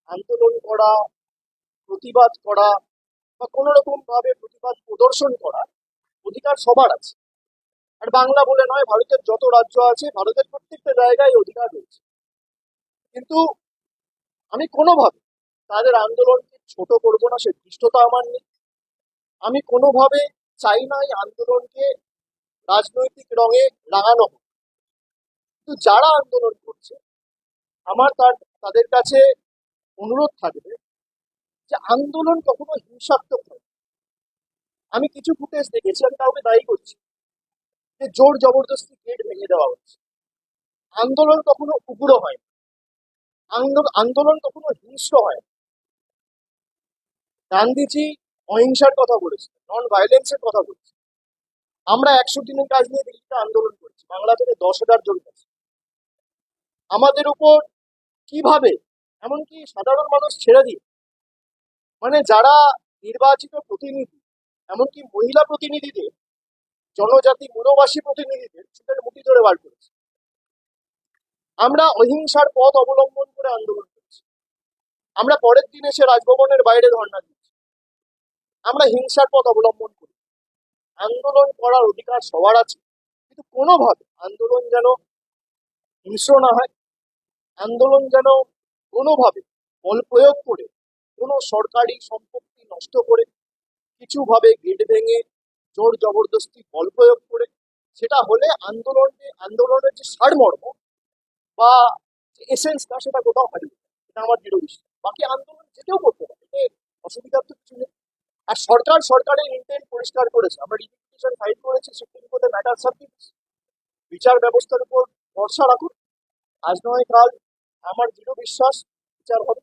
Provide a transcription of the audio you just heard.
আন্দোলন করা, প্রতিবাদ করা বা কোনো রকম ভাবে প্রতিবাদ প্রদর্শন করা অধিকার সবার আছে। আর বাংলা বলে নয়, ভারতের যত রাজ্য আছে, ভারতের প্রত্যেকটা জায়গায় এই অধিকার রয়েছে। কিন্তু আমি কোনোভাবে তাদের আন্দোলনকে ছোট করব না, সে ধৃষ্টতা আমার নেই। আমি কোনোভাবে চাই না এই আন্দোলনকে রাজনৈতিক রঙে রাঙানো হোক। কিন্তু যারা আন্দোলন করছে, আমার তাদের কাছে অনুরোধ থাকবে যে আন্দোলন কখনো হিংসাত্মক নয়। আমি কিছু ফুটেজ দেখেছি, আমি কাউকে দায়ী করছি, যে জোর জবরদস্তি গেট ভেঙে দেওয়া হচ্ছে। আন্দোলন কখনো উগ্র হয় না, আন্দোলন কখনো হিংস্র হয় না। গান্ধীজি অহিংসার কথা বলেছেন, নন ভায়োলেন্সের কথা বলেছেন। আমরা 100 দিনের কাজ নিয়ে দিল্লিতে আন্দোলন করছি, বাংলা থেকে 10,000 জন গেছে। আমাদের উপর কিভাবে, এমনকি সাধারণ মানুষ ছেড়ে দিয়ে, মানে যারা নির্বাচিত প্রতিনিধি, এমনকি মহিলা প্রতিনিধিদের, জনজাতি মূলবাসী প্রতিনিধিদের চুলের মুঠি ধরে বার করেছে। আমরা অহিংসার পথ অবলম্বন করে আন্দোলন করছি। আমরা পরের দিন এসে রাজভবনের বাইরে ধর্ণা দিচ্ছি। আমরা হিংসার পথ অবলম্বন করি। আন্দোলন করার অধিকার সবার আছে, কিন্তু কোনোভাবে আন্দোলন যেন হিংস্র না হয়। আন্দোলন যেন কোনোভাবে বল প্রয়োগ করে, কোনো সরকারি সম্পত্তি নষ্ট করে, কিছুভাবে গেট ভেঙে, জোর জবরদস্তি বল প্রয়োগ করে, সেটা হলে আন্দোলনের যে সারমর্ম বা এসেন্সটা, সেটা কোথাও হারিয়ে যায়। এটা আমার দৃঢ় বিশ্বাস। বাকি আন্দোলন যেটাও করতে পারে, এতে অসুবিধার তো কিছু নেই। আর সরকারের ইন্টেন্ট পরিষ্কার করেছে, আমরা রিপিটিশন ফাইল করেছি, সুপ্রিম কোর্টে ম্যাটার সাবমিট। বিচার ব্যবস্থার উপর ভরসা রাখুন, আজ নয় কাল আমার দৃঢ় বিশ্বাস বিচার হবে।